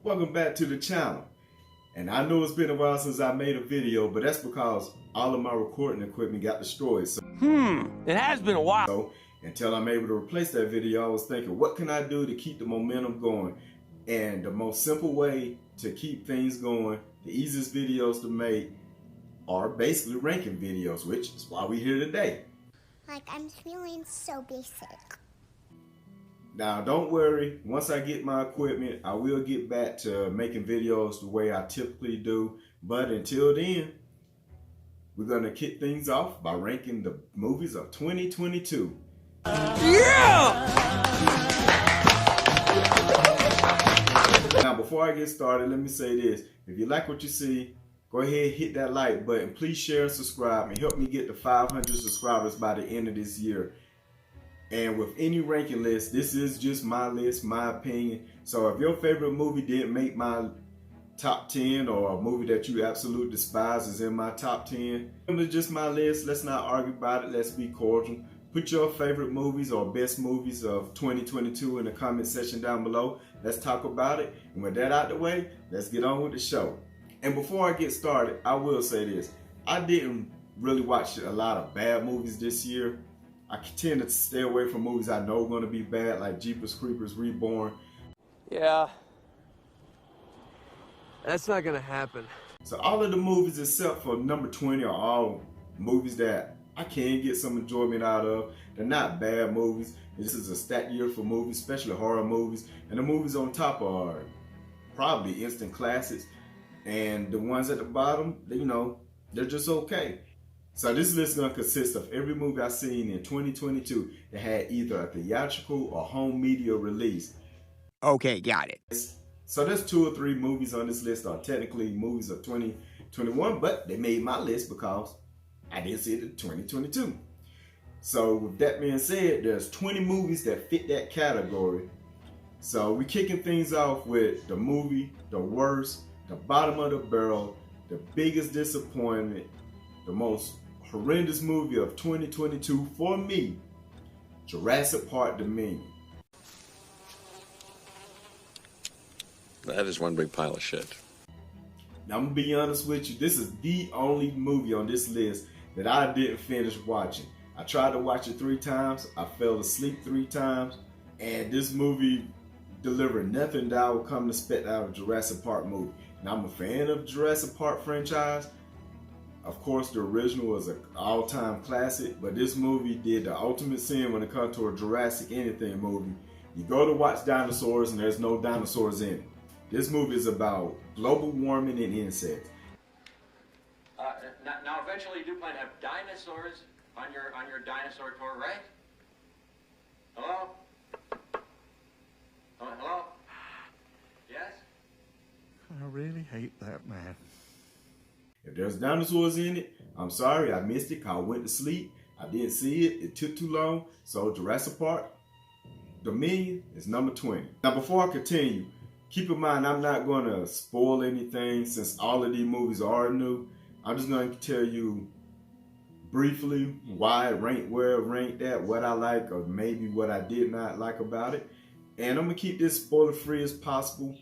Welcome back to the channel. And I know it's been a while since I made a video, but that's because all of my recording equipment got destroyed. So, it has been a while. So until I'm able to replace that video, I was thinking, what can I do to keep the momentum going? And the most simple way to keep things going, the easiest videos to make, are basically ranking videos, which is why we're here today. Like, I'm feeling so basic. Now, don't worry. Once I get my equipment, I will get back to making videos the way I typically do. But until then, we're going to kick things off by ranking the movies of 2022. Yeah! Now, before I get started, let me say this. If you like what you see, go ahead, hit that like button. Please share and subscribe and help me get to 500 subscribers by the end of this year. And with any ranking list, this is just my list, my opinion. So if your favorite movie didn't make my top 10, or a movie that you absolutely despise is in my top 10, it's just my list. Let's not argue about it. Let's be cordial. Put your favorite movies or best movies of 2022 in the comment section down below. Let's talk about it. And with that out the way, let's get on with the show. And before I get started, I will say this. I didn't really watch a lot of bad movies this year. I tend to stay away from movies I know are going to be bad, like Jeepers Creepers Reborn. Yeah. That's not gonna happen. So all of the movies except for number 20 are all movies that I can get some enjoyment out of. They're not bad movies. This is a stacked year for movies, especially horror movies. And the movies on top are probably instant classics. And the ones at the bottom, they're just okay. So this list is going to consist of every movie I've seen in 2022 that had either a theatrical or home media release. Okay, got it. So there's 2 or 3 movies on this list that are technically movies of 2021, but they made my list because I didn't see it in 2022. So with that being said, there's 20 movies that fit that category. So we're kicking things off with the movie, the worst, the bottom of the barrel, the biggest disappointment, the most horrendous movie of 2022 for me, Jurassic Park Dominion. That is one big pile of shit. Now, I'm gonna be honest with you, this is the only movie on this list that I didn't finish watching. I tried to watch it 3 times, I fell asleep 3 times, and this movie delivered nothing that I would come to expect out of a Jurassic Park movie. Now, I'm a fan of Jurassic Park franchise. Of course, the original was an all-time classic, but this movie did the ultimate sin when it comes to a Jurassic anything movie. You go to watch dinosaurs and there's no dinosaurs in it. This movie is about global warming and insects. Now, eventually, you do plan to have dinosaurs on your dinosaur tour, right? Hello? Hello? Yes? I really hate that man. If there's dinosaurs in it, I'm sorry, I missed it because I went to sleep. I didn't see it. It took too long. So Jurassic Park Dominion is number 20. Now, before I continue, keep in mind I'm not going to spoil anything since all of these movies are new. I'm just going to tell you briefly why it ranked where it ranked at, what I like, or maybe what I did not like about it. And I'm going to keep this spoiler free as possible.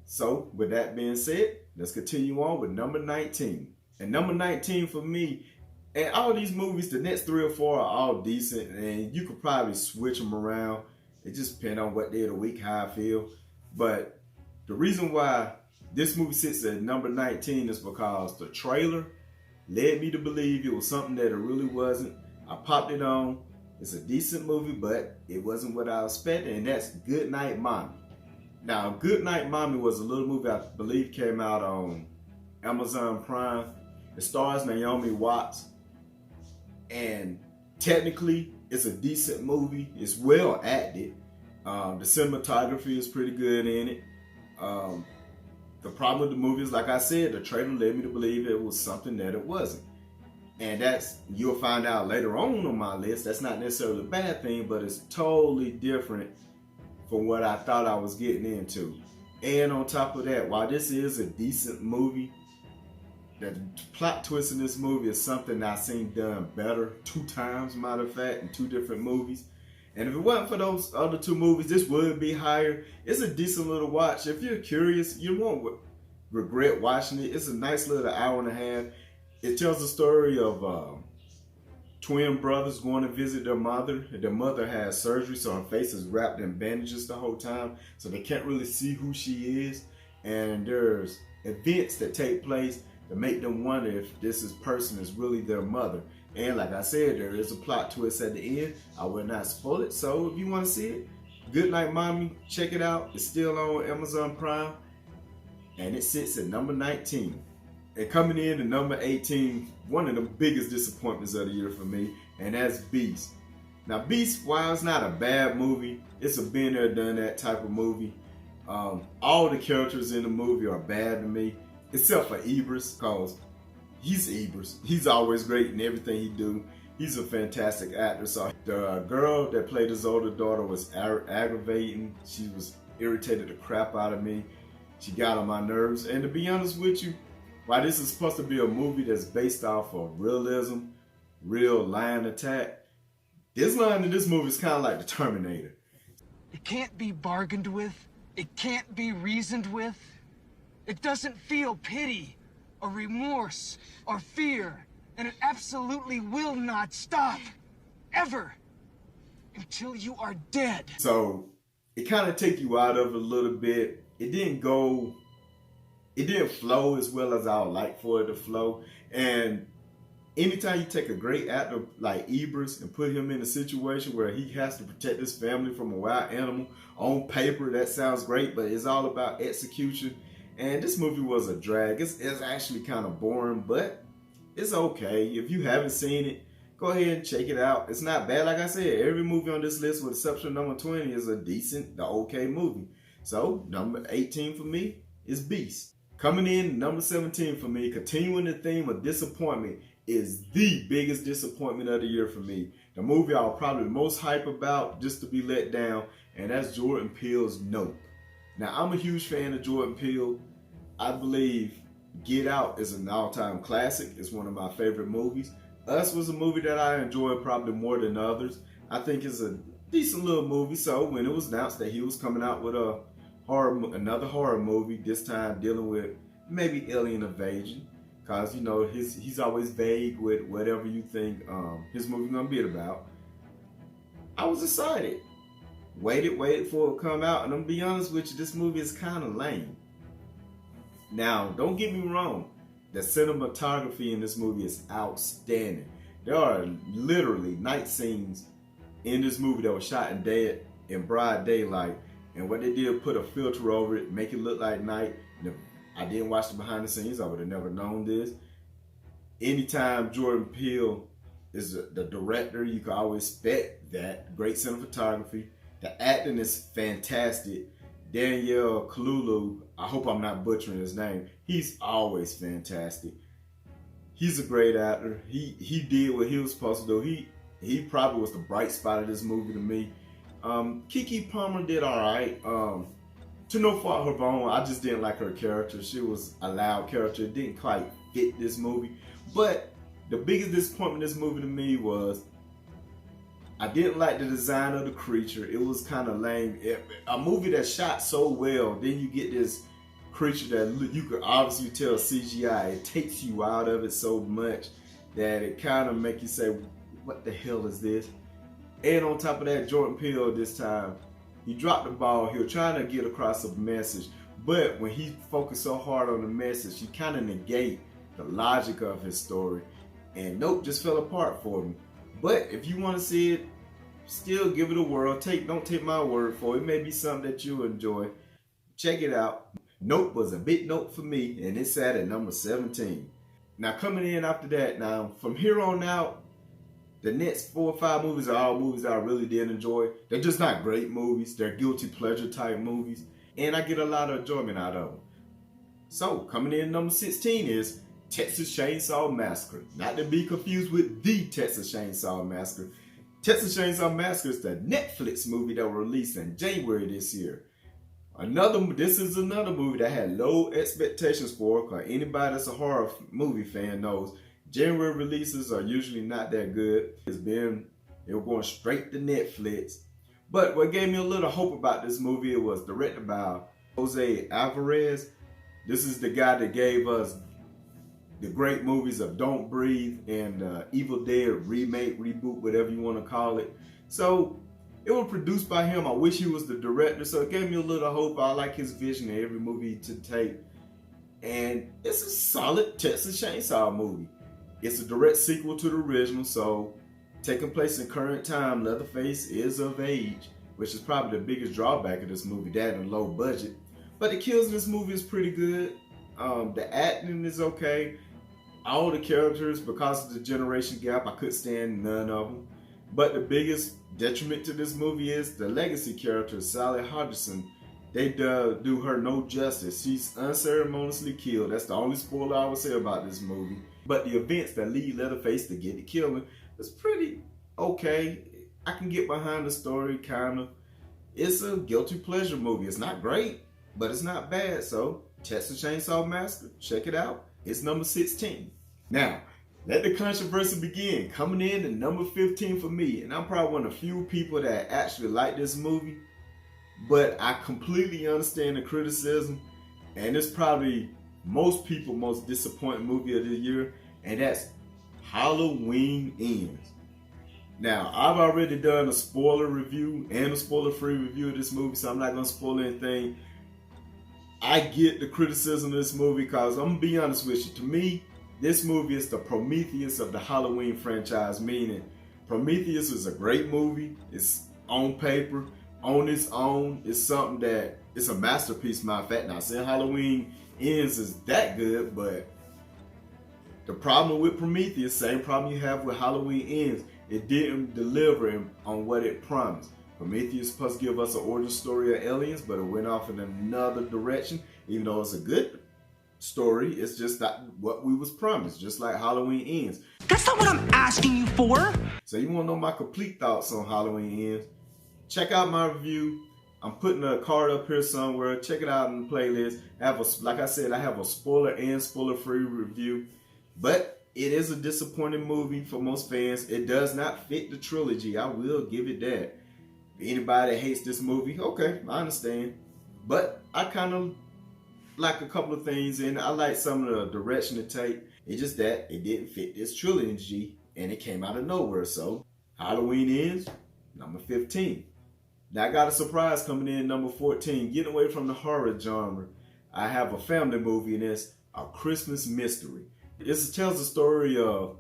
So with that being said, let's continue on with number 19. And number 19 for me, and all these movies, the next 3 or 4 are all decent, and you could probably switch them around. It just depends on what day of the week, how I feel. But the reason why this movie sits at number 19 is because the trailer led me to believe it was something that it really wasn't. I popped it on. It's a decent movie, but it wasn't what I expected, and that's Good Night Mommy. Now, Good Night Mommy was a little movie I believe came out on Amazon Prime. It stars Naomi Watts, and technically, it's a decent movie. It's well acted. The cinematography is pretty good in it. The problem with the movie is, like I said, the trailer led me to believe it was something that it wasn't. And you'll find out later on my list, that's not necessarily a bad thing, but it's totally different from what I thought I was getting into. And on top of that, while this is a decent movie, the plot twist in this movie is something I've seen done better 2 times, matter of fact, in 2 different movies. And if it wasn't for those other two movies, this would be higher. It's a decent little watch. If you're curious, you won't regret watching it. It's a nice little hour and a half. It tells the story of twin brothers going to visit their mother. Their mother has surgery, so her face is wrapped in bandages the whole time, so they can't really see who she is. And there's events that take place to make them wonder if this person is really their mother. And like I said, there is a plot twist at the end. I will not spoil it, so if you want to see it, Good Night Mommy, check it out. It's still on Amazon Prime, and it sits at number 19. And coming in at number 18, one of the biggest disappointments of the year for me, and that's Beast. Now Beast, while it's not a bad movie, it's a been there, done that type of movie. All the characters in the movie are bad to me, except for Idris, because he's Idris. He's always great in everything he do. He's a fantastic actor. So the girl that played his older daughter was aggravating. She was irritated the crap out of me. She got on my nerves. And to be honest with you, while this is supposed to be a movie that's based off of realism, real lion attack, this line in this movie is kind of like the Terminator. It can't be bargained with. It can't be reasoned with. It doesn't feel pity or remorse or fear, and it absolutely will not stop, ever, until you are dead. So it kind of take you out of it a little bit. It didn't flow as well as I would like for it to flow. And anytime you take a great actor like Idris and put him in a situation where he has to protect his family from a wild animal, on paper that sounds great, but it's all about execution. And this movie was a drag. It's actually kind of boring, but it's okay. If you haven't seen it, go ahead and check it out. It's not bad. Like I said, every movie on this list with exception of number 20 is a decent, okay movie. So number 18 for me is Beast. Coming in number 17 for me, continuing the theme of disappointment, is the biggest disappointment of the year for me. The movie I was probably the most hype about just to be let down, and that's Jordan Peele's Nope. Now, I'm a huge fan of Jordan Peele. I believe Get Out is an all-time classic. It's one of my favorite movies. Us was a movie that I enjoyed probably more than others. I think it's a decent little movie. So when it was announced that he was coming out with another horror movie, this time dealing with maybe alien invasion, because you know he's always vague with whatever you think his movie gonna be about, I was excited. Waited for it to come out, and I'm gonna be honest with you, this movie is kind of lame. Now, don't get me wrong, the cinematography in this movie is outstanding. There are literally night scenes in this movie that were shot in broad daylight, and what they did, put a filter over it, make it look like night. And if I didn't watch the behind the scenes, I would have never known this. Anytime Jordan Peele is the director, you can always expect that. Great cinematography. The acting is fantastic. Daniel Kaluuya, I hope I'm not butchering his name, he's always fantastic. He's a great actor. He did what he was supposed to do. He probably was the bright spot of this movie to me. Keke Palmer did alright. To no fault of her own, I just didn't like her character. She was a loud character. It didn't quite fit this movie. But the biggest disappointment in this movie to me was I didn't like the design of the creature. It was kind of lame. A movie that's shot so well, then you get this creature that you could obviously tell CGI. It takes you out of it so much that it kind of make you say, what the hell is this? And on top of that, Jordan Peele this time, he dropped the ball. He was trying to get across a message, but when he focused so hard on the message, he kind of negate the logic of his story. And Nope just fell apart for me. But if you want to see it, still give it a whirl. Don't take my word for it. It may be something that you enjoy. Check it out. Nope was a big nope for me, and it sat at number 17. Now coming in after that, now from here on out, the next 4 or 5 movies are all movies that I really did enjoy. They're just not great movies. They're guilty pleasure type movies, and I get a lot of enjoyment out of them. So coming in number 16 is Texas Chainsaw Massacre. Not to be confused with the Texas Chainsaw Massacre. Texas Chainsaw Massacre is the Netflix movie that was released in January this year. This is another movie that I had low expectations for, because anybody that's a horror movie fan knows January releases are usually not that good. It was going straight to Netflix, But what gave me a little hope about this movie, it was directed by Jose Alvarez. This is the guy that gave us the great movies of Don't Breathe and Evil Dead remake, reboot, whatever you want to call it. So it was produced by him. I wish he was the director, so it gave me a little hope. I like his vision in every movie to take. And it's a solid Texas Chainsaw movie. It's a direct sequel to the original, so taking place in current time, Leatherface is of age, which is probably the biggest drawback of this movie, that and low budget. But the kills in this movie is pretty good. The acting is okay. All the characters, because of the generation gap, I could stand none of them. But the biggest detriment to this movie is the legacy character, Sally Hodgson. They do her no justice. She's unceremoniously killed. That's the only spoiler I would say about this movie. But the events that lead Leatherface to get the killing is pretty okay. I can get behind the story, kind of. It's a guilty pleasure movie. It's not great, but it's not bad. So, Texas Chainsaw Massacre, check it out. It's number 16. Now, let the controversy begin. Coming in at number 15 for me, and I'm probably one of the few people that actually like this movie, but I completely understand the criticism, and it's probably most people's most disappointing movie of the year, and that's Halloween Ends. Now, I've already done a spoiler review and a spoiler-free review of this movie, so I'm not going to spoil anything. I get the criticism of this movie because I'm going to be honest with you. To me, this movie is the Prometheus of the Halloween franchise, meaning Prometheus is a great movie. It's on paper, on its own. It's something that, it's a masterpiece, matter of fact. Now, saying Halloween Ends is that good, but the problem with Prometheus, same problem you have with Halloween Ends, it didn't deliver on what it promised. Prometheus supposed to give us an origin story of aliens, but it went off in another direction. Even though it's a good story, it's just not what we was promised, just like Halloween Ends. That's not what I'm asking you for. So you want to know my complete thoughts on Halloween Ends? Check out my review. I'm putting a card up here somewhere. Check it out in the playlist. Like I said, I have a spoiler and spoiler-free review. But it is a disappointing movie for most fans. It does not fit the trilogy. I will give it that. Anybody that hates this movie, okay, I understand. But I kind of like a couple of things, and I like some of the direction it take. It's just that it didn't fit this trilogy, and it came out of nowhere. So, Halloween Ends, number 15. Now, I got a surprise coming in, number 14. Getting away from the horror genre, I have a family movie, and it's A Christmas Mystery. It tells the story of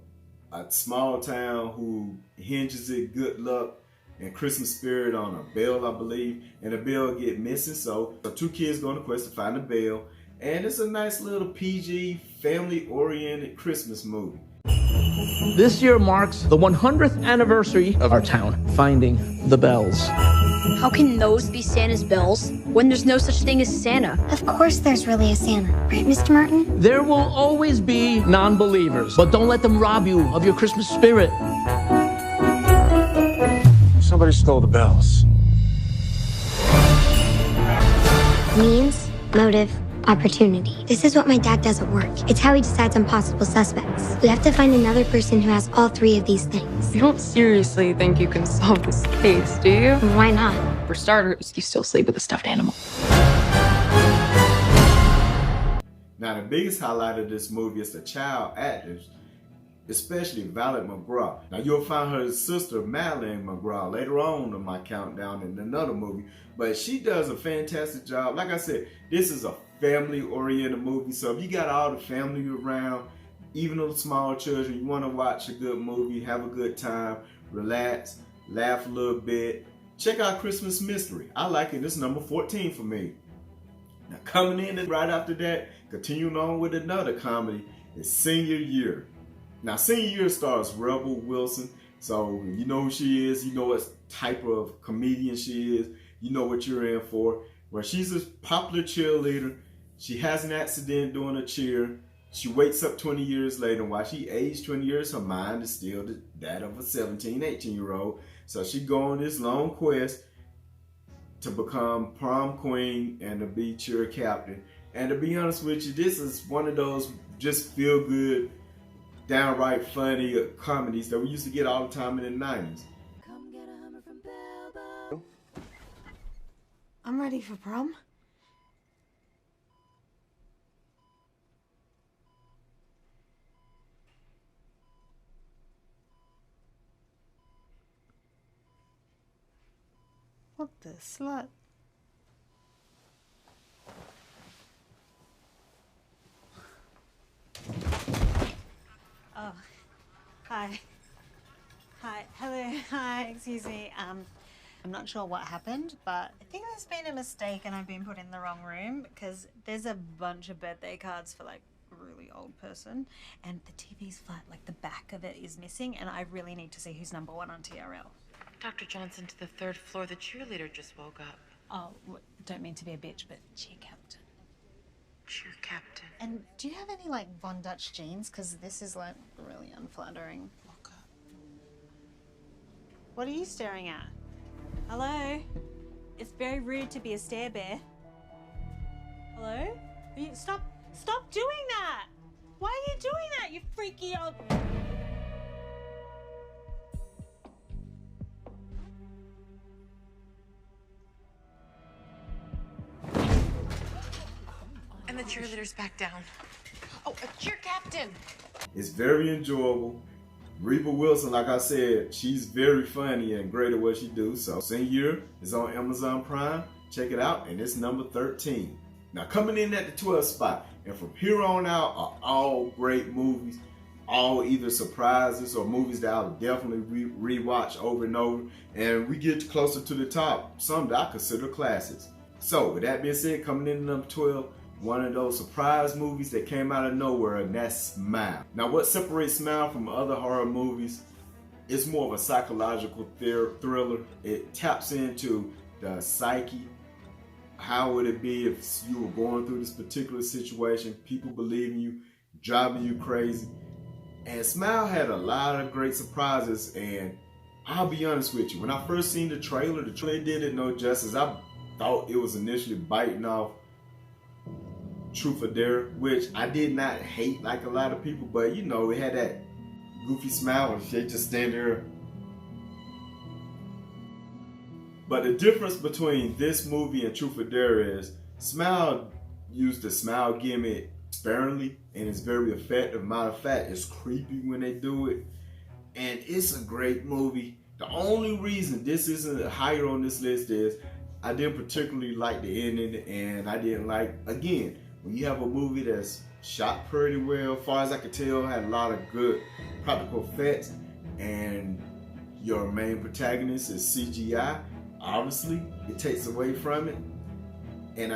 a small town who hinges its good luck and Christmas spirit on a bell, I believe, and the bell get missing. So two kids go on a quest to find the bell, and it's a nice little PG, family-oriented Christmas movie. This year marks the 100th anniversary of our town finding the bells. How can those be Santa's bells when there's no such thing as Santa? Of course there's really a Santa, right, Mr. Martin? There will always be non-believers, but don't let them rob you of your Christmas spirit. Somebody stole the bells. Means, motive, opportunity. This is what my dad does at work. It's how he decides on possible suspects. We have to find another person who has all three of these things. You don't seriously think you can solve this case, do you? Why not? For starters, you still sleep with a stuffed animal. Now, the biggest highlight of this movie is the child actors, especially Violet McGraw. Now, you'll find her sister, Madeline McGraw, later on in my countdown in another movie. But she does a fantastic job. Like I said, this is a family-oriented movie. So if you got all the family around, even the small children, you want to watch a good movie, have a good time, relax, laugh a little bit, check out Christmas Mystery. I like it. It's number 14 for me. Now, coming in right after that, continuing on with another comedy, is Senior Year. Now, Senior Year stars Rebel Wilson, so you know who she is, you know what type of comedian she is, you know what you're in for. Well, she's a popular cheerleader. She has an accident doing a cheer. She wakes up 20 years later, and while she aged 20 years, her mind is still that of a 17, 18-year-old. So she go on this long quest to become prom queen and to be cheer captain. And to be honest with you, this is one of those just feel good, downright funny comedies that we used to get all the time in the 90s. I'm ready for prom. What the slut? Oh, hi. Hi, hello, hi, excuse me. I'm not sure what happened, but I think there's been a mistake and I've been put in the wrong room because there's a bunch of birthday cards for like a really old person and the TV's flat, like the back of it is missing and I really need to see who's number one on TRL. Dr. Johnson to the 3rd floor. The cheerleader just woke up. Oh, don't mean to be a bitch, but cheer captain. Cheer captain. And do you have any like Von Dutch jeans? Because this is like really unflattering. Woke up. What are you staring at? Hello? It's very rude to be a stare bear. Hello? Stop doing that! Why are you doing that, you freaky old... And the cheerleader's back down. Oh, a cheer captain! It's very enjoyable. Reba Wilson, like I said, she's very funny and great at what she do. So Senior is on Amazon Prime. Check it out, and it's number 13. Now coming in at the 12th spot, and from here on out are all great movies, all either surprises or movies that I'll definitely rewatch over and over. And we get closer to the top, some that I consider classics. So with that being said, coming in at number 12, one of those surprise movies that came out of nowhere, and that's Smile. Now what separates Smile from other horror movies, it's more of a psychological thriller. It taps into the psyche. How would it be if you were going through this particular situation, people believing you, driving you crazy? And Smile had a lot of great surprises, and I'll be honest with you, when I first seen the trailer did it no justice. I thought it was initially biting off Truth or Dare, which I did not hate like a lot of people, but you know, it had that goofy smile and they just stand there. But the difference between this movie and Truth or Dare is Smile used the smile gimmick sparingly and it's very effective. Matter of fact, it's creepy when they do it, and it's a great movie. The only reason this isn't higher on this list is I didn't particularly like the ending, and I didn't like, again, when you have a movie that's shot pretty well, as far as I could tell, had a lot of good practical effects, and your main protagonist is CGI, obviously, it takes away from it. And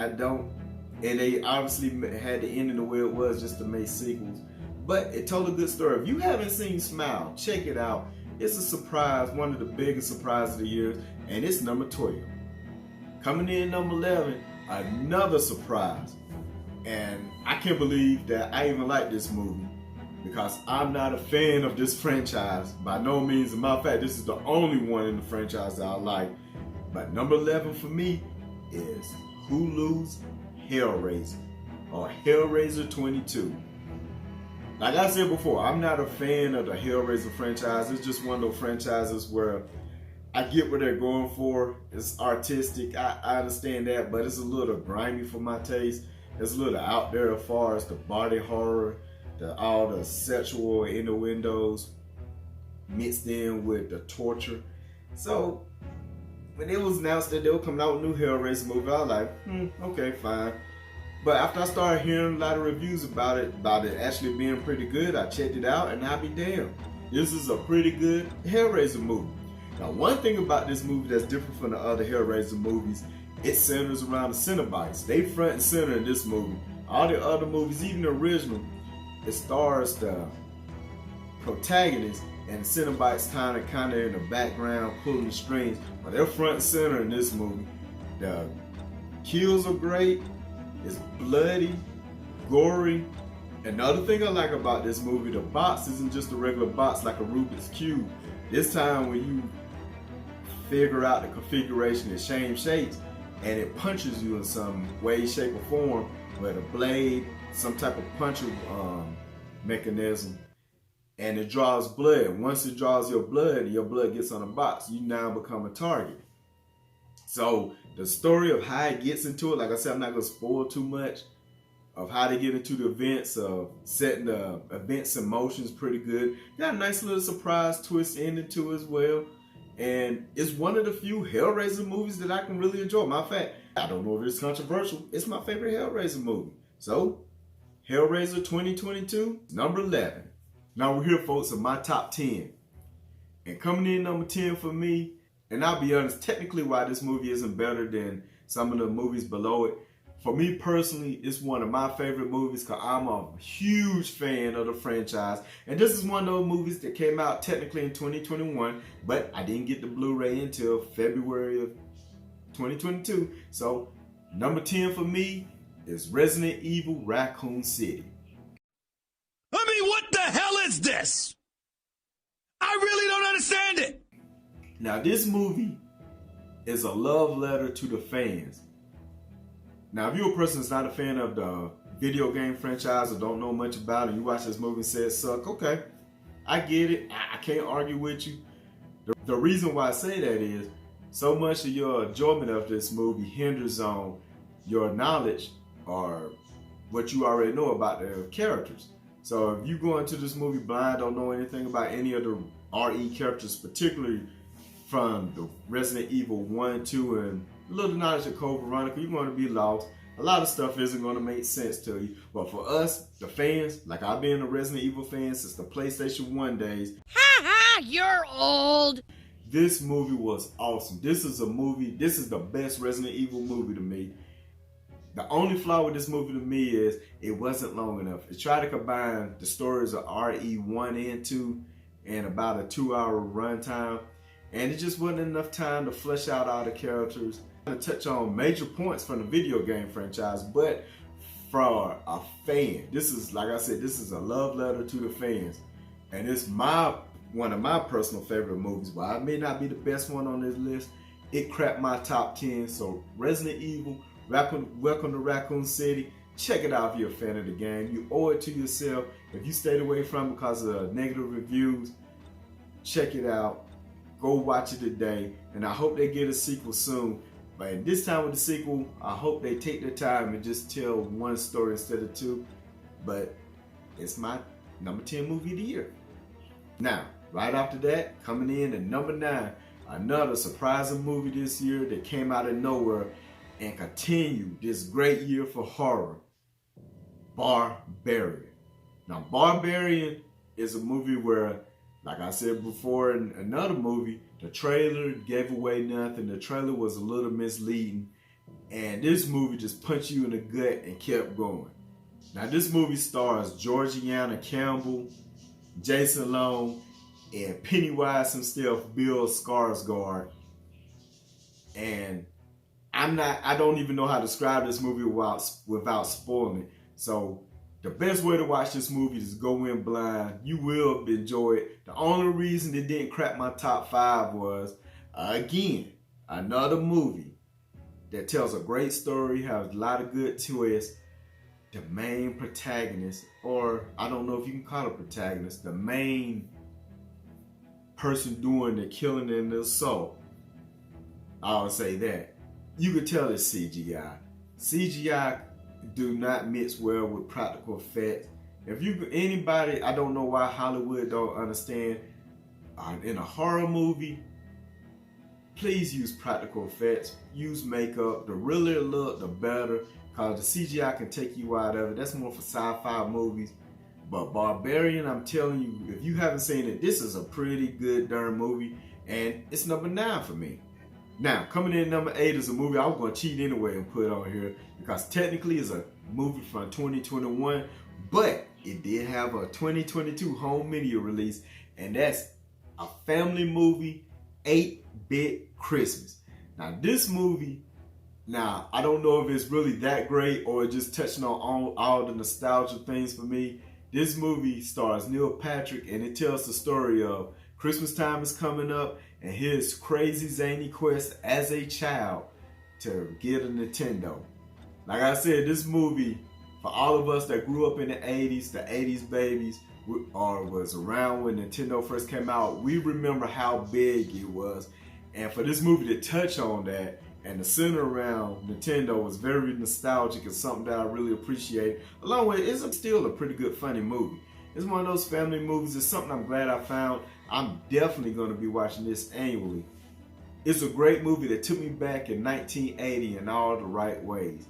they obviously had the ending the way it was just to make sequels. But it told a good story. If you haven't seen Smile, check it out. It's a surprise, one of the biggest surprises of the year, and it's number 12. Coming in number 11, another surprise. And I can't believe that I even like this movie because I'm not a fan of this franchise. By no means, as a matter of fact, this is the only one in the franchise that I like. But number 11 for me is Hulu's Hellraiser, or Hellraiser 22. Like I said before, I'm not a fan of the Hellraiser franchise. It's just one of those franchises where I get what they're going for. It's artistic, I understand that, but it's a little grimy for my taste. It's a little out there as far as the body horror, all the sexual innuendos mixed in with the torture. So when it was announced that they were coming out with a new Hellraiser movie, I was like, okay, fine. But after I started hearing a lot of reviews about it actually being pretty good, I checked it out, and I'll be damned. This is a pretty good Hellraiser movie. Now, one thing about this movie that's different from the other Hellraiser movies, it centers around the Cenobites. They front and center in this movie. All the other movies, even the original, it stars the protagonist and the Cenobites kind of in the background pulling the strings, but they're front and center in this movie. The kills are great. It's bloody, gory. Another thing I like about this movie, the box isn't just a regular box like a Rubik's Cube. This time when you figure out the configuration, it shapes, and it punches you in some way, shape, or form with a blade, some type of puncher mechanism, and it draws blood. Once it draws your blood gets on a box, you now become a target. So the story of how it gets into it, like I said, I'm not going to spoil too much of how they get into the events, of setting the events in motion is pretty good. Got a nice little surprise twist ending to it as well. And it's one of the few Hellraiser movies that I can really enjoy. Matter of fact, I don't know if it's controversial, it's my favorite Hellraiser movie. So, Hellraiser 2022, number 11. Now we're here, folks, in my top 10. And coming in number 10 for me, and I'll be honest, technically why this movie isn't better than some of the movies below it, for me personally, it's one of my favorite movies because I'm a huge fan of the franchise. And this is one of those movies that came out technically in 2021, but I didn't get the Blu-ray until February of 2022. So, number 10 for me is Resident Evil Raccoon City. I mean, what the hell is this? I really don't understand it. Now, this movie is a love letter to the fans. Now, if you're a person that's not a fan of the video game franchise or don't know much about it, you watch this movie and say it sucks, okay, I get it. I can't argue with you. The reason why I say that is so much of your enjoyment of this movie hinders on your knowledge or what you already know about the characters. So if you go into this movie blind, don't know anything about any of the RE characters, particularly from the Resident Evil 1, 2, and a little knowledge of Code Veronica, you're going to be lost. A lot of stuff isn't going to make sense to you. But for us, the fans, like I've been a Resident Evil fan since the PlayStation 1 days. Ha ha, you're old. This movie was awesome. This is the best Resident Evil movie to me. The only flaw with this movie to me is it wasn't long enough. It tried to combine the stories of RE1 and 2 in about a 2-hour runtime. And it just wasn't enough time to flesh out all the characters. To touch on major points from the video game franchise, but for a fan, this is, like I said, this is a love letter to the fans. And it's one of my personal favorite movies. While it may not be the best one on this list, it cracked my top 10. So Resident Evil, Welcome to Raccoon City. Check it out if you're a fan of the game. You owe it to yourself. If you stayed away from it because of negative reviews, check it out. Go watch it today. And I hope they get a sequel soon. But this time with the sequel, I hope they take their time and just tell one story instead of two. But it's my number 10 movie of the year. Now, right after that, coming in at number 9, another surprising movie this year that came out of nowhere and continued this great year for horror, Barbarian. Now, Barbarian is a movie where, like I said before in another movie, the trailer gave away nothing. The trailer was a little misleading. And this movie just punched you in the gut and kept going. Now, this movie stars Georgiana Campbell, Jason Long, and Pennywise himself, Bill Skarsgård. And I don't even know how to describe this movie without spoiling it. So the best way to watch this movie is go in blind. You will enjoy it. The only reason it didn't crack my top 5 was, again, another movie that tells a great story, has a lot of good twists. The main protagonist, or I don't know if you can call it protagonist, the main person doing the killing and the assault, I'll say that. You could tell it's CGI. CGI do not mix well with practical effects. Anybody, I don't know why Hollywood don't understand, in a horror movie, please use practical effects, use makeup. The realer look, the better, because the CGI can take you out of it. That's more for sci-fi movies. But Barbarian, I'm telling you, if you haven't seen it, this is a pretty good darn movie, and it's number 9 for me. Now, coming in at number 8 is a movie I was going to cheat anyway and put on here, because technically it's a movie from 2021, but it did have a 2022 home media release, and that's a family movie, 8-Bit Christmas. Now, this movie, I don't know if it's really that great or just touching on all the nostalgia things for me. This movie stars Neil Patrick, and it tells the story of Christmas time is coming up and his crazy zany quest as a child to get a Nintendo. Like I said, this movie, for all of us that grew up in the 80s babies, or was around when Nintendo first came out, we remember how big it was. And for this movie to touch on that And the center around Nintendo was very nostalgic and something that I really appreciate. Along with it, it's still a pretty good, funny movie. It's one of those family movies. It's something I'm glad I found. I'm definitely going to be watching this annually. It's a great movie that took me back in 1980 in all the right ways.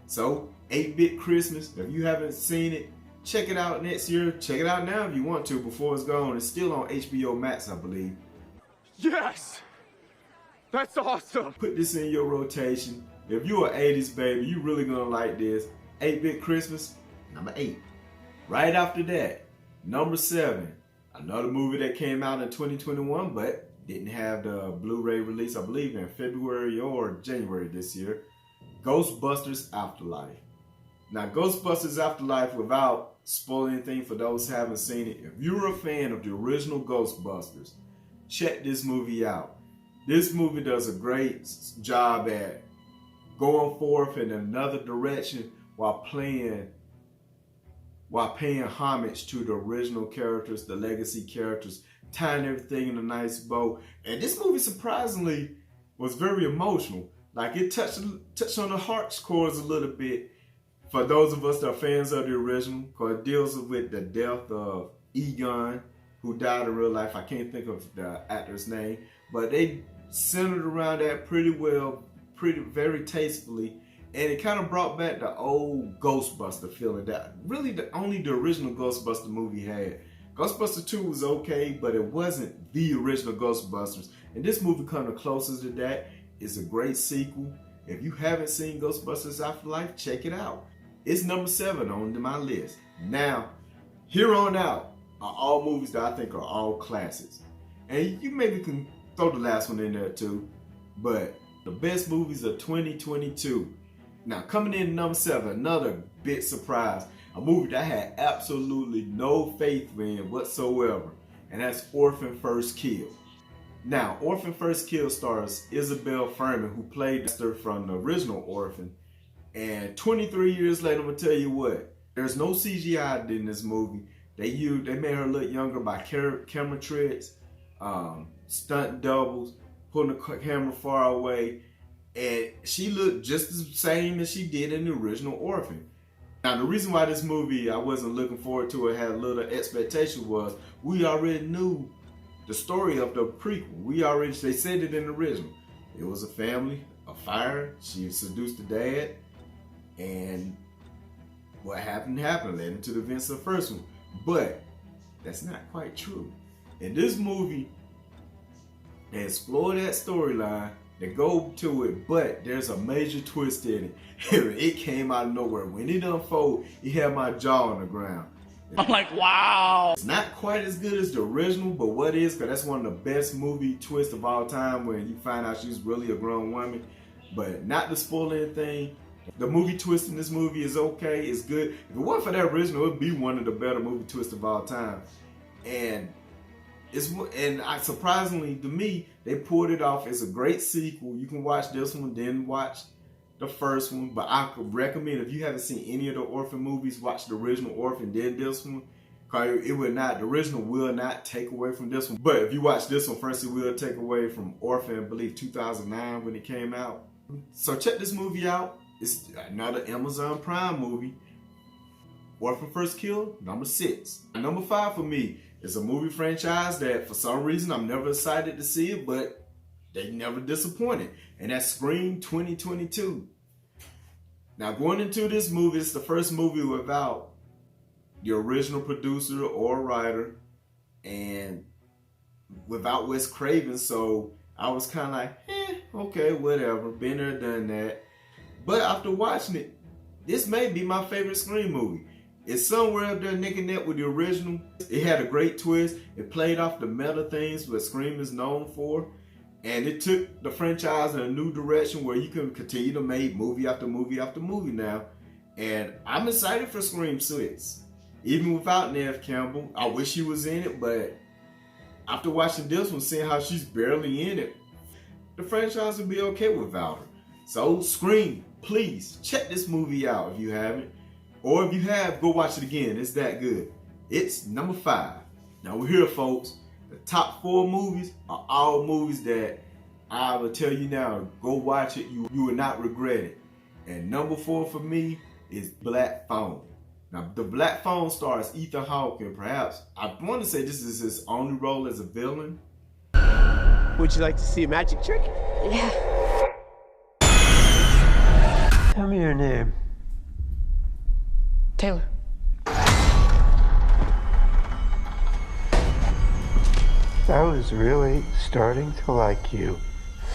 So, 8-Bit Christmas, if you haven't seen it, check it out next year. Check it out now if you want to before it's gone. It's still on HBO Max, I believe. Yes! That's awesome! Put this in your rotation. If you're an 80s baby, you really gonna like this. 8-Bit Christmas, number 8. Right after that, number 7. Another movie that came out in 2021, but didn't have the Blu-ray release, I believe in February or January this year. Ghostbusters Afterlife. Now, Ghostbusters Afterlife, without spoiling anything for those who haven't seen it, if you're a fan of the original Ghostbusters, check this movie out. This movie does a great job at going forth in another direction while paying homage to the original characters, the legacy characters, tying everything in a nice bow. And this movie surprisingly was very emotional. Like, it touched on the heart's chords a little bit for those of us that are fans of the original, because it deals with the death of Egon, who died in real life. I can't think of the actor's name, but they centered around that pretty well, very tastefully, and it kind of brought back the old Ghostbuster feeling that really only the original Ghostbuster movie had. Ghostbusters 2 was okay, but it wasn't the original Ghostbusters, and this movie kind of closest to that. It's a great sequel. If you haven't seen Ghostbusters Afterlife, check it out. It's number 7 on my list. Now, here on out are all movies that I think are all classics, and you maybe can throw the last one in there too, but the best movies of 2022. Now, coming in number 7, another big surprise, a movie that I had absolutely no faith in whatsoever, and that's Orphan First Kill. Now, Orphan First Kill stars Isabelle Fuhrman, who played Esther from the original Orphan, and 23 years later, I'm gonna tell you what, there's no CGI in this movie. They made her look younger by camera tricks, stunt doubles, pulling the camera far away, and she looked just the same as she did in the original Orphan. Now, the reason why this movie I wasn't looking forward to it, had little expectation, was we already knew the story of the prequel. They said it in the original. It was a family, a fire, she seduced the dad, and what happened led into the events of the first one. But that's not quite true. In this movie, they explore that storyline, they go to it, but there's a major twist in it. It came out of nowhere. When it unfolded, it had my jaw on the ground. I'm like, wow! It's not quite as good as the original, but what is, because that's one of the best movie twists of all time, when you find out she's really a grown woman. But not to spoil anything, the movie twist in this movie is okay, it's good. If it wasn't for that original, it would be one of the better movie twists of all time. And surprisingly to me, they pulled it off. It's a great sequel. You can watch this one, then watch the first one. But I could recommend, if you haven't seen any of the Orphan movies, watch the original Orphan, then this one. Because the original will not take away from this one. But if you watch this one first, it will take away from Orphan, I believe 2009 when it came out. So check this movie out. It's another Amazon Prime movie. Orphan First Kill, number 6. Number 5 for me is a movie franchise that for some reason I'm never excited to see it, but they never disappointed. And that's Scream 2022. Now, going into this movie, it's the first movie without the original producer or writer, and without Wes Craven, so I was kind of like, okay, whatever, been there, done that. But after watching it, this may be my favorite Scream movie. It's somewhere up there neck and neck with the original. It had a great twist. It played off the meta things that Scream is known for. And it took the franchise in a new direction where you can continue to make movie after movie after movie now. And I'm excited for Scream 6. Even without Neve Campbell, I wish she was in it, but after watching this one, seeing how she's barely in it, the franchise would be okay without her. So Scream, please check this movie out if you haven't. Or if you have, go watch it again. It's that good. It's number 5. Now we're here, folks. The top 4 movies are all movies that I will tell you now, go watch it. You will not regret it. And number 4 for me is Black Phone. Now, the Black Phone stars Ethan Hawke, and perhaps, I want to say this is his only role as a villain. Would you like to see a magic trick? Yeah. Tell me your name. Taylor. I was really starting to like you,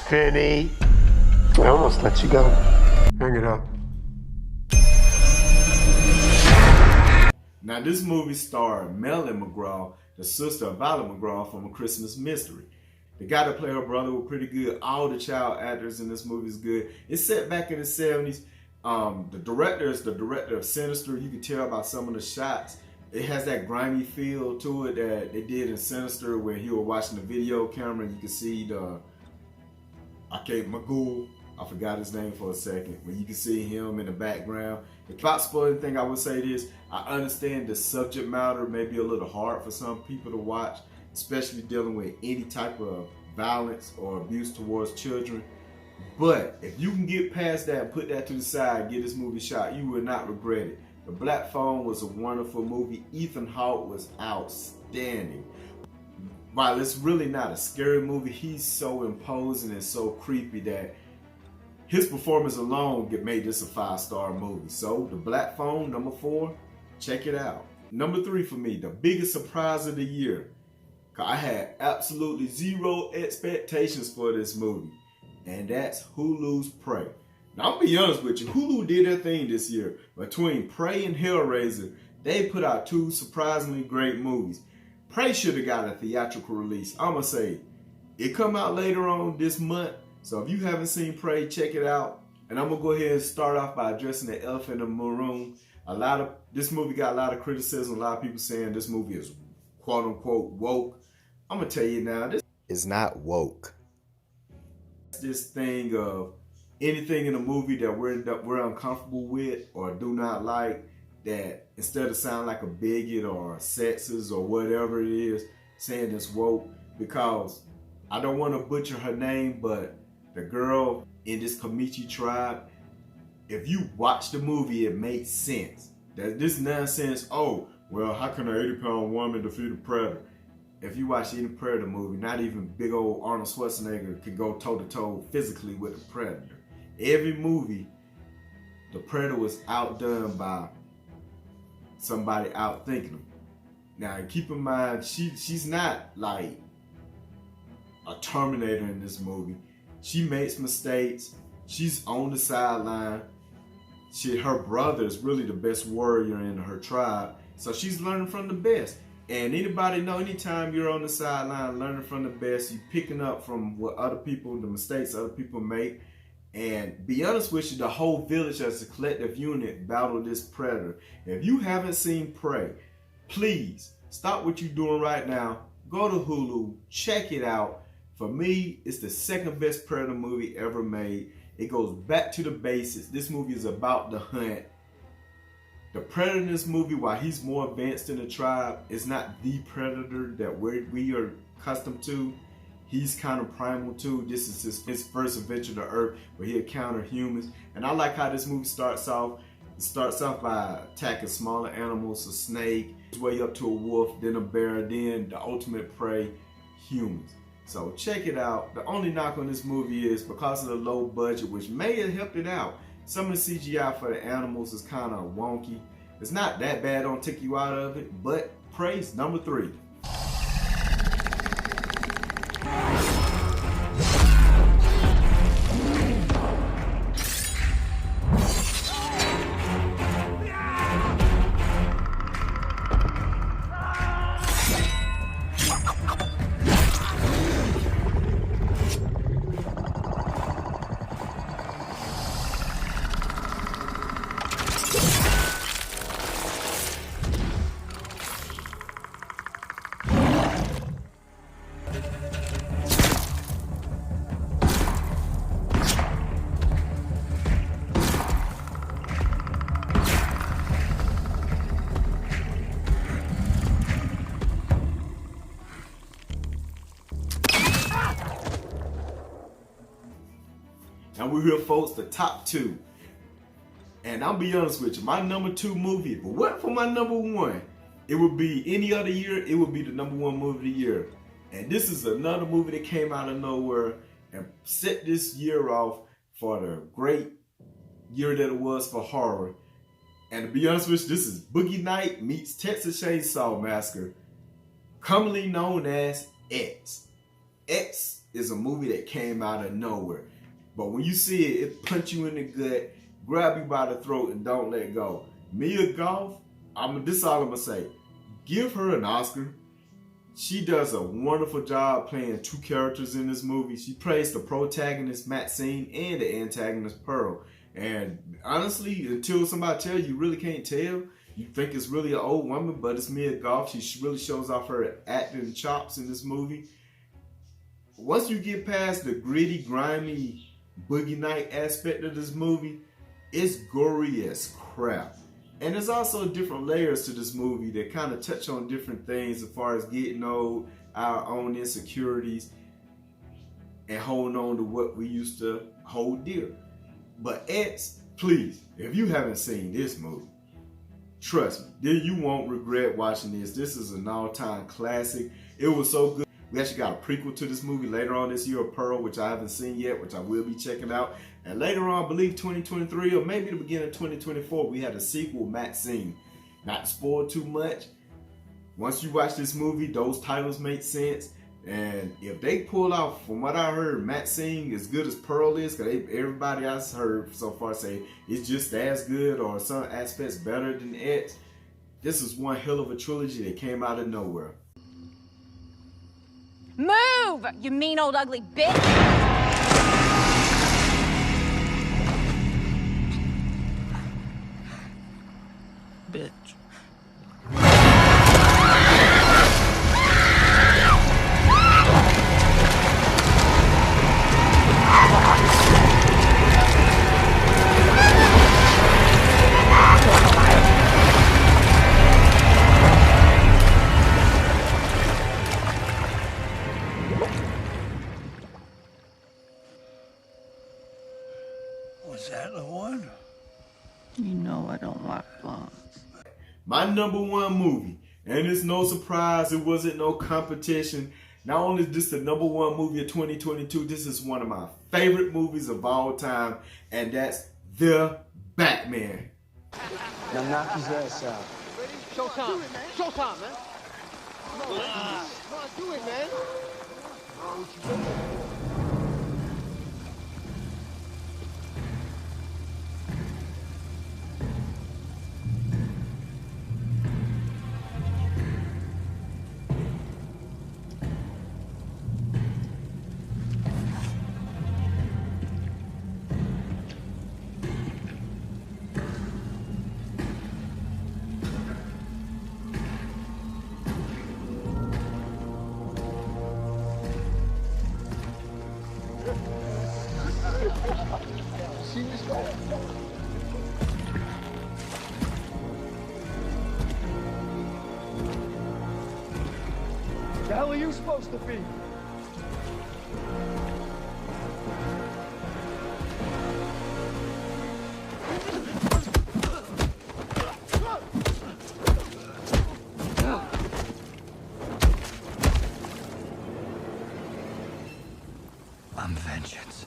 Finny. I almost let you go. Hang it up. Now, this movie starred Marilyn McGraw, the sister of Violet McGraw from A Christmas Mystery. The guy that played her brother was pretty good. All the child actors in this movie is good. It's set back in the 70s. The director is the director of Sinister. You can tell by some of the shots. It has that grimy feel to it that they did in Sinister, where he was watching the video camera and you can see Magoo. I forgot his name for a second, but you can see him in the background. If I spoil anything, I would say this. I understand the subject matter may be a little hard for some people to watch, especially dealing with any type of violence or abuse towards children. But if you can get past that and put that to the side, get this movie shot, you will not regret it. The Black Phone was a wonderful movie. Ethan Hawke was outstanding. While it's really not a scary movie, he's so imposing and so creepy that his performance alone made this a 5-star movie. So, The Black Phone, number 4, check it out. Number 3 for me, the biggest surprise of the year. I had absolutely zero expectations for this movie, and that's Hulu's Prey. Now, I'm gonna be honest with you, Hulu did their thing this year. Between Prey and Hellraiser, they put out 2 surprisingly great movies. Prey should have got a theatrical release. I'm gonna say it come out later on this month. So if you haven't seen Prey, check it out. And I'm gonna go ahead and start off by addressing the elephant in the room. This movie got a lot of criticism. A lot of people saying this movie is quote unquote woke. I'm gonna tell you now, this is not woke. This thing of anything in a movie that we're uncomfortable with or do not like, that instead of sound like a bigot or a sexist or whatever it is, saying it's woke, because I don't want to butcher her name, but the girl in this Comanche tribe, if you watch the movie, it makes sense. That this nonsense, oh, well, how can an 80-pound woman defeat a predator? If you watch any Predator movie, not even big old Arnold Schwarzenegger can go toe-to-toe physically with a predator. Every movie, the predator was outdone by somebody outthinking him. Now, keep in mind, she's not like a Terminator in this movie. She makes mistakes. She's on the sideline. Her brother is really the best warrior in her tribe, so she's learning from the best. And anybody know, anytime you're on the sideline learning from the best, you're picking up from what the mistakes other people make. And be honest with you, the whole village as a collective unit battled this predator. If you haven't seen Prey, please stop what you're doing right now. Go to Hulu, check it out. For me, it's the second best Predator movie ever made. It goes back to the basics. This movie is about the hunt. The Predator in this movie, while he's more advanced in the tribe, is not the Predator that we are accustomed to. He's kind of primal too. This is his first adventure to Earth where he encountered humans. And I like how this movie starts off. It starts off by attacking smaller animals, a snake, his way up to a wolf, then a bear, then the ultimate prey, humans. So check it out. The only knock on this movie is because of the low budget, which may have helped it out. Some of the CGI for the animals is kind of wonky. It's not that bad, don't take you out of it, but Prey's number 3. we're here, folks, the top 2. And I'll be honest with you, my number 2 movie, if it wasn't for my number 1, it would be any other year, it would be the number 1 movie of the year. And this is another movie that came out of nowhere and set this year off for the great year that it was for horror. And to be honest with you, this is Boogie Night meets Texas Chainsaw Massacre, commonly known as X. X is a movie that came out of nowhere. But when you see it, it punch you in the gut, grab you by the throat, and don't let go. Mia Goth, this is all I'm going to say. Give her an Oscar. She does a wonderful job playing 2 characters in this movie. She plays the protagonist, Maxine, and the antagonist, Pearl. And honestly, until somebody tells you, you really can't tell. You think it's really an old woman, but it's Mia Goth. She really shows off her acting chops in this movie. Once you get past the gritty, grimy Boogie Night aspect of this movie, it's gory as crap. And there's also different layers to this movie that kind of touch on different things as far as getting over our own insecurities and holding on to what we used to hold dear. But X, please, if you haven't seen this movie, trust me, then you won't regret watching this. This is an all-time classic. It was so good. We actually got a prequel to this movie later on this year, Pearl, which I haven't seen yet, which I will be checking out. And later on, I believe 2023 or maybe the beginning of 2024, we had a sequel, Maxine. Not to spoil too much. Once you watch this movie, those titles make sense. And if they pull off, from what I heard, Maxine as good as Pearl is, because everybody I've heard so far say it's just as good or some aspects better than X, this is one hell of a trilogy that came out of nowhere. Move, you mean old ugly bitch! Bitch. Was that the one? You know I don't like blondes. My number 1 movie, and it's no surprise, it wasn't no competition. Not only is this the number 1 movie of 2022, this is one of my favorite movies of all time, and that's The Batman. Now knock his ass out. Ready? Showtime. Showtime, man. Come on, do it, man. See this guy? The hell are you supposed to be? I'm vengeance.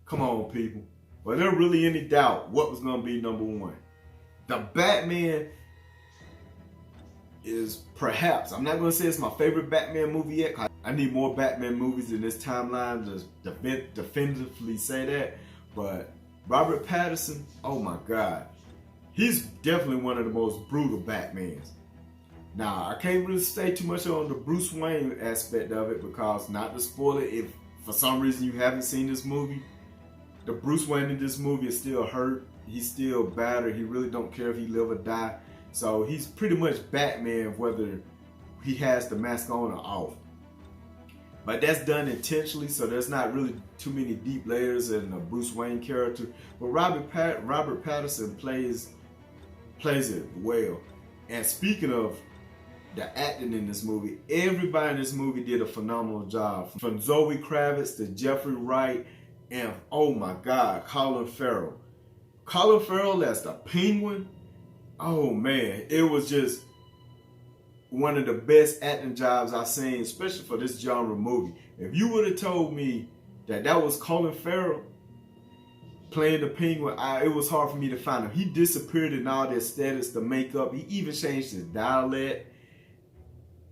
Come on, people. Was there really any doubt what was going to be number 1? The Batman is perhaps, I'm not going to say it's my favorite Batman movie yet. I need more Batman movies in this timeline to definitively say that. But Robert Pattinson, oh my God. He's definitely one of the most brutal Batmans. Now, I can't really say too much on the Bruce Wayne aspect of it because, not to spoil it, if for some reason you haven't seen this movie, the Bruce Wayne in this movie is still hurt. He's still battered. He really don't care if he live or die. So he's pretty much Batman whether he has the mask on or off. But that's done intentionally, so there's not really too many deep layers in the Bruce Wayne character. But Robert Pattinson plays it well. And speaking of the acting in this movie, everybody in this movie did a phenomenal job. From Zoe Kravitz to Jeffrey Wright And oh my God, Colin Farrell. Colin Farrell as the Penguin. Oh man, it was just one of the best acting jobs I've seen, especially for this genre movie. If you would have told me that that was Colin Farrell playing the Penguin, it was hard for me to find him. He disappeared in all the aesthetics, the makeup. He even changed his dialect.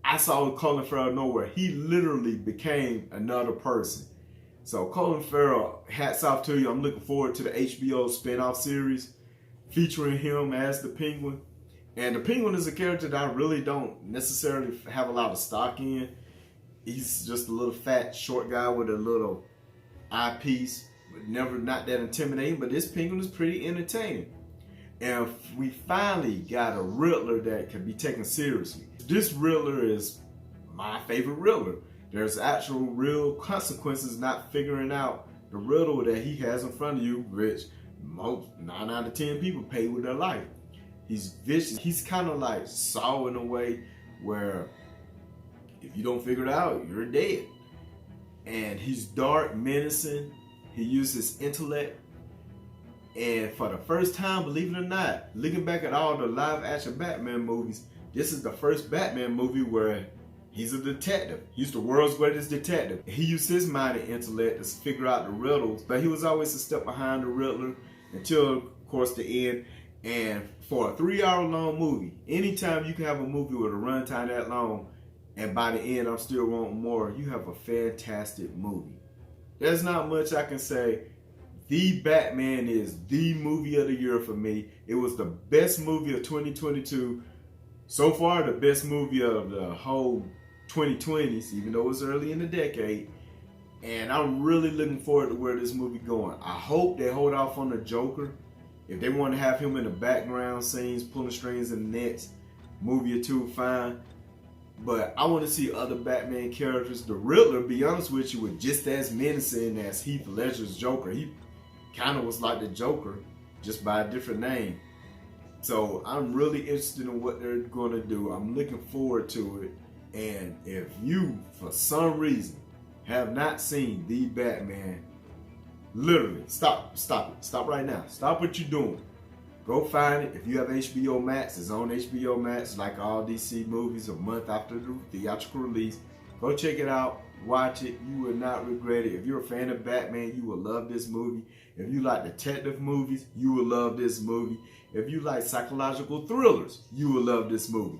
I saw Colin Farrell nowhere. He literally became another person. So Colin Farrell, hats off to you. I'm looking forward to the HBO spinoff series featuring him as the Penguin. And the Penguin is a character that I really don't necessarily have a lot of stock in. He's just a little fat, short guy with a little eyepiece. Never not that intimidating, but this Penguin is pretty entertaining. And we finally got a Riddler that can be taken seriously. This Riddler is my favorite Riddler. There's actual real consequences not figuring out the riddle that he has in front of you, which most 9 out of 10 people pay with their life. He's vicious. He's kind of like Saw in a way where if you don't figure it out, you're dead. And he's dark, menacing. He uses intellect. And for the first time, believe it or not, looking back at all the live action Batman movies, this is the first Batman movie where he's a detective. He's the world's greatest detective. He used his mind and intellect to figure out the riddles, but he was always a step behind the Riddler until, of course, the end. And for a 3-hour long movie, anytime you can have a movie with a runtime that long, and by the end I'm still wanting more, you have a fantastic movie. There's not much I can say. The Batman is the movie of the year for me. It was the best movie of 2022. So far, the best movie of the whole 2020s, even though it's early in the decade. And I'm really looking forward to where this movie going. I hope they hold off on the Joker. If they want to have him in the background scenes, pulling strings in the next movie or two, fine. But I want to see other Batman characters. The Riddler, be honest with you, was just as menacing as Heath Ledger's Joker. He kind of was like the Joker, just by a different name. So I'm really interested in what they're going to do. I'm looking forward to it. And if you, for some reason, have not seen The Batman, literally, stop it. Stop right now. Stop what you're doing. Go find it. If you have HBO Max, it's on HBO Max, like all DC movies, a month after the theatrical release. Go check it out. Watch it. You will not regret it. If you're a fan of Batman, you will love this movie. If you like detective movies, you will love this movie. If you like psychological thrillers, you will love this movie.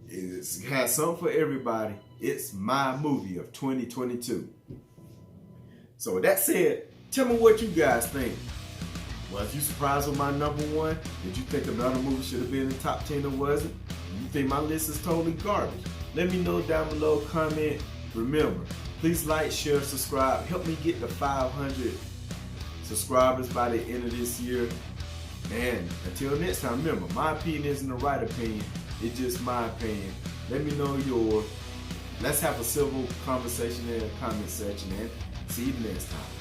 It has something for everybody. It's my movie of 2022. So with that said, tell me what you guys think. Was you surprised with my number one? Did you think another movie should have been in the top 10 or wasn't? You think my list is totally garbage? Let me know down below, comment. Remember, please like, share, subscribe. Help me get to 500 subscribers by the end of this year. And until next time, remember, my opinion isn't the right opinion. It's just my opinion. Let me know yours. Let's have a civil conversation in the comment section and see you next time.